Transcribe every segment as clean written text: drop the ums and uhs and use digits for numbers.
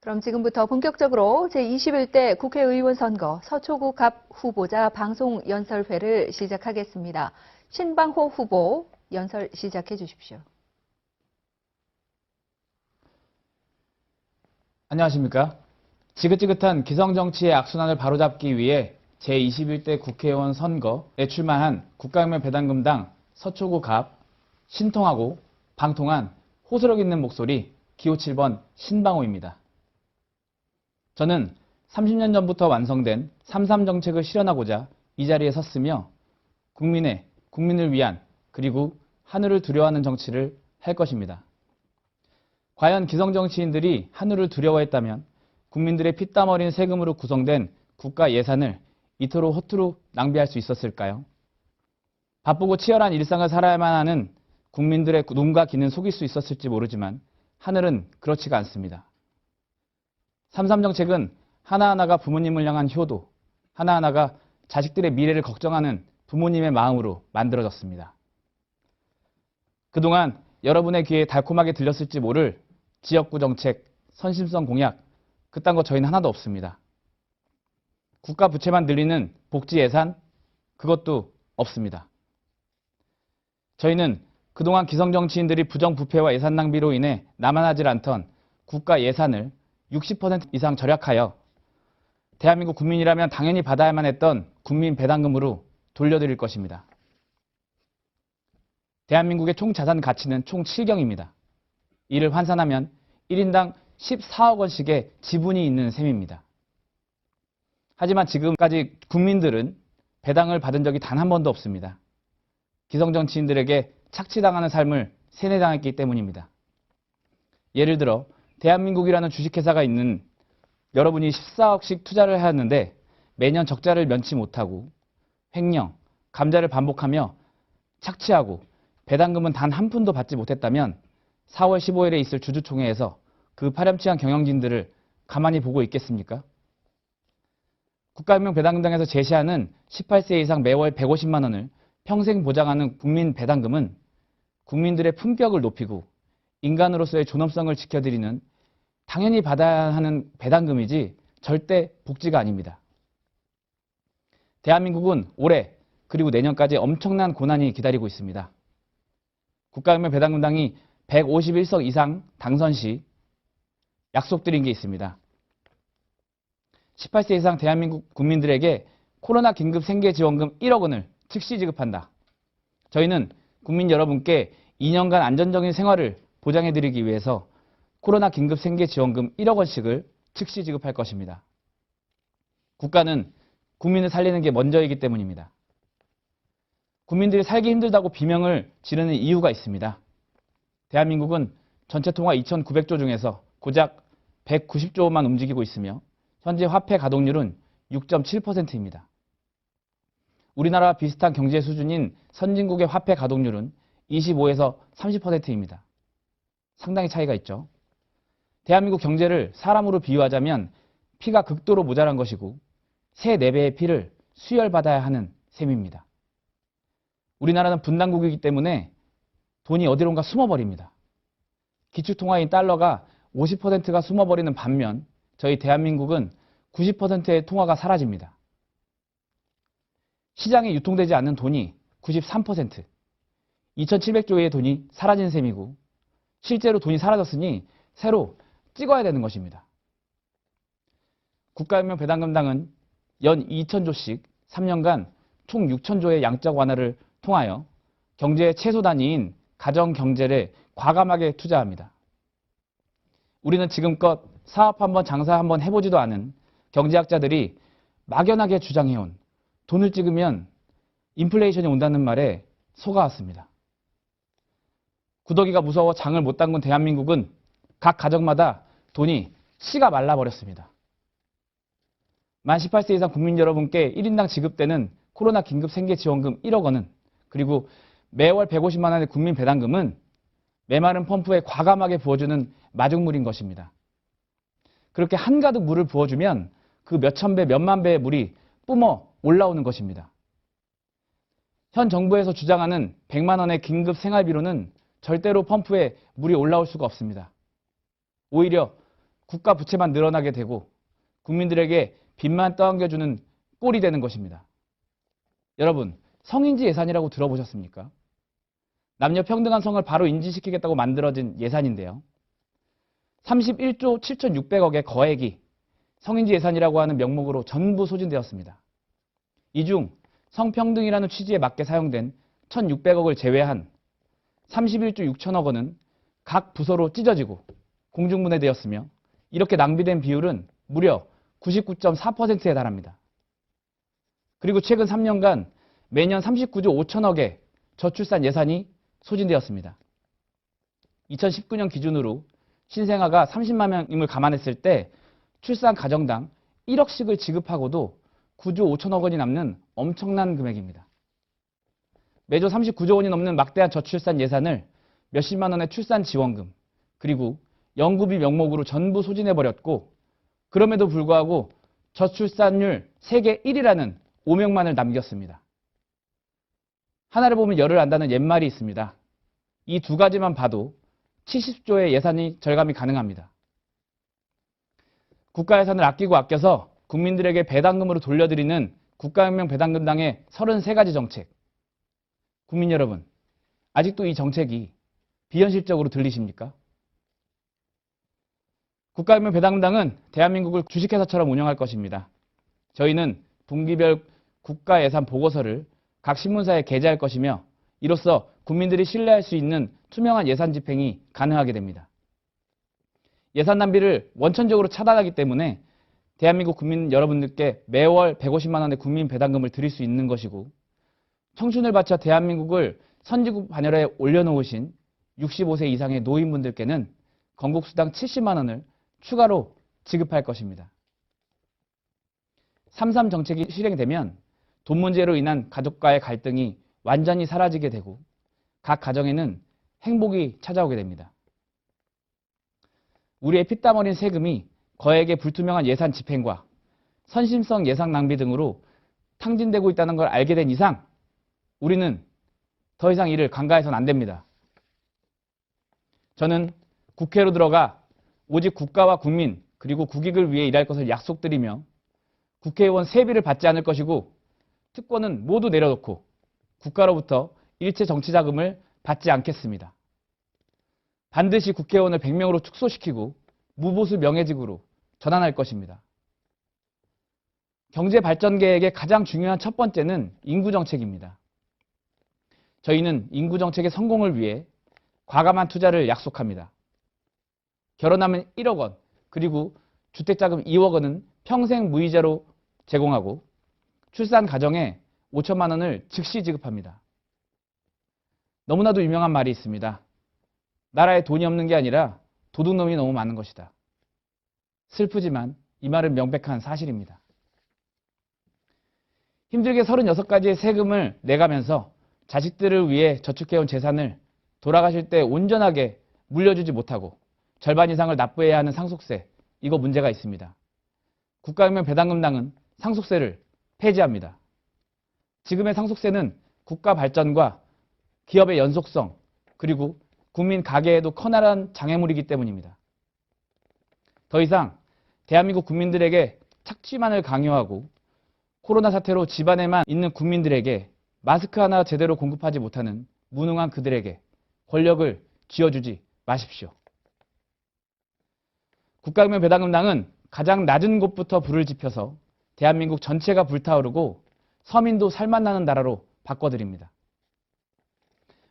그럼 지금부터 본격적으로 제21대 국회의원 선거 서초구 갑 후보자 방송 연설회를 시작하겠습니다. 신방호 후보 연설 시작해 주십시오. 안녕하십니까. 지긋지긋한 기성정치의 악순환을 바로잡기 위해 제21대 국회의원 선거에 출마한 국가혁명 배당금당 서초구 갑 신통하고 방통한 호소력 있는 목소리 기호 7번 신방호입니다. 저는 30년 전부터 완성된 3.3 정책을 실현하고자 이 자리에 섰으며 국민을 위한 그리고 하늘을 두려워하는 정치를 할 것입니다. 과연 기성정치인들이 하늘을 두려워했다면 국민들의 피땀 어린 세금으로 구성된 국가 예산을 이토록 허투루 낭비할 수 있었을까요? 바쁘고 치열한 일상을 살아야만 하는 국민들의 눈과 귀는 속일 수 있었을지 모르지만 하늘은 그렇지가 않습니다. 3.3 정책은 하나하나가 부모님을 향한 효도, 하나하나가 자식들의 미래를 걱정하는 부모님의 마음으로 만들어졌습니다. 그동안 여러분의 귀에 달콤하게 들렸을지 모를 지역구 정책, 선심성 공약, 그딴 거 저희는 하나도 없습니다. 국가 부채만 늘리는 복지 예산, 그것도 없습니다. 저희는 그동안 기성정치인들이 부정부패와 예산 낭비로 인해 남아나질 않던 국가 예산을 60% 이상 절약하여 대한민국 국민이라면 당연히 받아야만 했던 국민 배당금으로 돌려드릴 것입니다. 대한민국의 총 자산 가치는 총 7경입니다. 이를 환산하면 1인당 14억 원씩의 지분이 있는 셈입니다. 하지만 지금까지 국민들은 배당을 받은 적이 단 한 번도 없습니다. 기성정치인들에게 착취당하는 삶을 세뇌당했기 때문입니다. 예를 들어 대한민국이라는 주식회사가 있는 여러분이 14억씩 투자를 하였는데 매년 적자를 면치 못하고 횡령, 감자를 반복하며 착취하고 배당금은 단 한 푼도 받지 못했다면 4월 15일에 있을 주주총회에서 그 파렴치한 경영진들을 가만히 보고 있겠습니까? 국가혁명 배당금당에서 제시하는 18세 이상 매월 150만 원을 평생 보장하는 국민 배당금은 국민들의 품격을 높이고 인간으로서의 존엄성을 지켜드리는 당연히 받아야 하는 배당금이지 절대 복지가 아닙니다. 대한민국은 올해 그리고 내년까지 엄청난 고난이 기다리고 있습니다. 국가혁명 배당금당이 151석 이상 당선 시 약속드린 게 있습니다. 18세 이상 대한민국 국민들에게 코로나 긴급 생계지원금 1억 원을 즉시 지급한다. 저희는 국민 여러분께 2년간 안전적인 생활을 보장해드리기 위해서 코로나 긴급 생계지원금 1억 원씩을 즉시 지급할 것입니다. 국가는 국민을 살리는 게 먼저이기 때문입니다. 국민들이 살기 힘들다고 비명을 지르는 이유가 있습니다. 대한민국은 전체 통화 2,900조 중에서 고작 190조만 움직이고 있으며 현재 화폐 가동률은 6.7%입니다. 우리나라와 비슷한 경제 수준인 선진국의 화폐 가동률은 25에서 30%입니다. 상당히 차이가 있죠. 대한민국 경제를 사람으로 비유하자면 피가 극도로 모자란 것이고 새 4배의 피를 수혈받아야 하는 셈입니다. 우리나라는 분단국이기 때문에 돈이 어디론가 숨어버립니다. 기축통화인 달러가 50%가 숨어버리는 반면 저희 대한민국은 90%의 통화가 사라집니다. 시장에 유통되지 않는 돈이 93%, 2,700조의 돈이 사라진 셈이고 실제로 돈이 사라졌으니 새로 찍어야 되는 것입니다. 국가혁명 배당금당은 연 2,000조씩 3년간 총 6,000조의 양적 완화를 통하여 경제의 최소 단위인 가정경제를 과감하게 투자합니다. 우리는 지금껏 사업 한번 장사 한번 해보지도 않은 경제학자들이 막연하게 주장해온 돈을 찍으면 인플레이션이 온다는 말에 속아왔습니다. 구더기가 무서워 장을 못 담근 대한민국은 각 가정마다 돈이 씨가 말라버렸습니다. 만 18세 이상 국민 여러분께 1인당 지급되는 코로나 긴급 생계지원금 1억 원은 그리고 매월 150만 원의 국민 배당금은 메마른 펌프에 과감하게 부어주는 마중물인 것입니다. 그렇게 한가득 물을 부어주면 그 몇천 배, 몇만 배의 물이 뿜어 올라오는 것입니다. 현 정부에서 주장하는 100만 원의 긴급 생활비로는 절대로 펌프에 물이 올라올 수가 없습니다. 오히려 국가 부채만 늘어나게 되고 국민들에게 빚만 떠안겨주는 꼴이 되는 것입니다. 여러분, 성인지 예산이라고 들어보셨습니까? 남녀 평등한 성을 바로 인지시키겠다고 만들어진 예산인데요. 31조 7,600억의 거액이 성인지 예산이라고 하는 명목으로 전부 소진되었습니다. 이 중 성평등이라는 취지에 맞게 사용된 1,600억을 제외한 31조 6천억 원은 각 부서로 찢어지고 공중분해되었으며 이렇게 낭비된 비율은 무려 99.4%에 달합니다. 그리고 최근 3년간 매년 39조 5천억의 저출산 예산이 소진되었습니다. 2019년 기준으로 신생아가 30만 명임을 감안했을 때 출산 가정당 1억씩을 지급하고도 9조 5천억 원이 남는 엄청난 금액입니다. 매조 39조 원이 넘는 막대한 저출산 예산을 몇십만 원의 출산 지원금 그리고 연구비 명목으로 전부 소진해버렸고 그럼에도 불구하고 저출산율 세계 1위라는 오명만을 남겼습니다. 하나를 보면 열을 안다는 옛말이 있습니다. 이 두 가지만 봐도 70조의 예산이 절감이 가능합니다. 국가 예산을 아끼고 아껴서 국민들에게 배당금으로 돌려드리는 국가혁명 배당금당의 33가지 정책. 국민 여러분, 아직도 이 정책이 비현실적으로 들리십니까? 국가혁명 배당금당은 대한민국을 주식회사처럼 운영할 것입니다. 저희는 분기별 국가예산 보고서를 각 신문사에 게재할 것이며 이로써 국민들이 신뢰할 수 있는 투명한 예산 집행이 가능하게 됩니다. 예산 낭비를 원천적으로 차단하기 때문에 대한민국 국민 여러분들께 매월 150만 원의 국민 배당금을 드릴 수 있는 것이고 청춘을 바쳐 대한민국을 선진국 반열에 올려놓으신 65세 이상의 노인분들께는 건국수당 70만 원을 추가로 지급할 것입니다. 3.3 정책이 실행되면 돈 문제로 인한 가족과의 갈등이 완전히 사라지게 되고 각 가정에는 행복이 찾아오게 됩니다. 우리의 피땀 어린 세금이 거액의 불투명한 예산 집행과 선심성 예산 낭비 등으로 탕진되고 있다는 걸 알게 된 이상 우리는 더 이상 이를 간과해서는 안 됩니다. 저는 국회로 들어가 오직 국가와 국민 그리고 국익을 위해 일할 것을 약속드리며 국회의원 세비를 받지 않을 것이고 특권은 모두 내려놓고 국가로부터 일체 정치자금을 받지 않겠습니다. 반드시 국회의원을 100명으로 축소시키고 무보수 명예직으로 전환할 것입니다. 경제발전계획의 가장 중요한 첫 번째는 인구정책입니다. 저희는 인구정책의 성공을 위해 과감한 투자를 약속합니다. 결혼하면 1억 원, 그리고 주택자금 2억 원은 평생 무이자로 제공하고 출산 가정에 5천만 원을 즉시 지급합니다. 너무나도 유명한 말이 있습니다. 나라에 돈이 없는 게 아니라 도둑놈이 너무 많은 것이다. 슬프지만 이 말은 명백한 사실입니다. 힘들게 36가지의 세금을 내가면서 자식들을 위해 저축해온 재산을 돌아가실 때 온전하게 물려주지 못하고 절반 이상을 납부해야 하는 상속세, 이거 문제가 있습니다. 국가혁명 배당금당은 상속세를 폐지합니다. 지금의 상속세는 국가 발전과 기업의 연속성, 그리고 국민 가계에도 커다란 장애물이기 때문입니다. 더 이상 대한민국 국민들에게 착취만을 강요하고 코로나 사태로 집안에만 있는 국민들에게 마스크 하나 제대로 공급하지 못하는 무능한 그들에게 권력을 쥐어주지 마십시오. 국가혁명 배당금당은 가장 낮은 곳부터 불을 지펴서 대한민국 전체가 불타오르고 서민도 살맛나는 나라로 바꿔드립니다.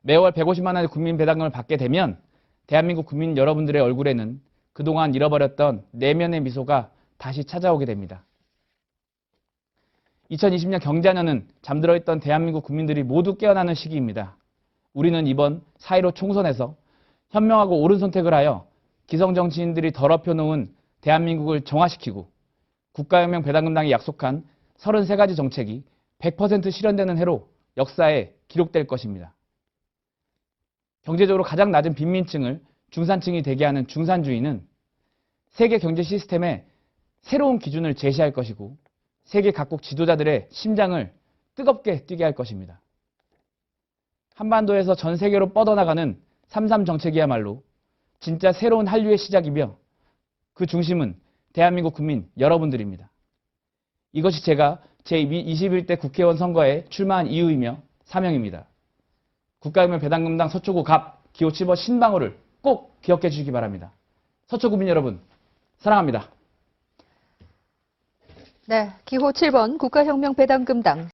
매월 150만 원의 국민 배당금을 받게 되면 대한민국 국민 여러분들의 얼굴에는 그동안 잃어버렸던 내면의 미소가 다시 찾아오게 됩니다. 2020년 경자년은 잠들어 있던 대한민국 국민들이 모두 깨어나는 시기입니다. 우리는 이번 4.15 총선에서 현명하고 옳은 선택을 하여 기성정치인들이 더럽혀 놓은 대한민국을 정화시키고 국가혁명 배당금당이 약속한 33가지 정책이 100% 실현되는 해로 역사에 기록될 것입니다. 경제적으로 가장 낮은 빈민층을 중산층이 되게 하는 중산주의는 세계 경제 시스템에 새로운 기준을 제시할 것이고 세계 각국 지도자들의 심장을 뜨겁게 뛰게 할 것입니다. 한반도에서 전 세계로 뻗어나가는 3.3 정책이야말로 진짜 새로운 한류의 시작이며 그 중심은 대한민국 국민 여러분들입니다. 이것이 제가 제21대 국회의원 선거에 출마한 이유이며 사명입니다. 국가유명 배당금당 서초구 갑 기호 7번 신방호를 꼭 기억해 주시기 바랍니다. 서초 구민 여러분, 사랑합니다. 네, 기호 7번 국가혁명 배당금당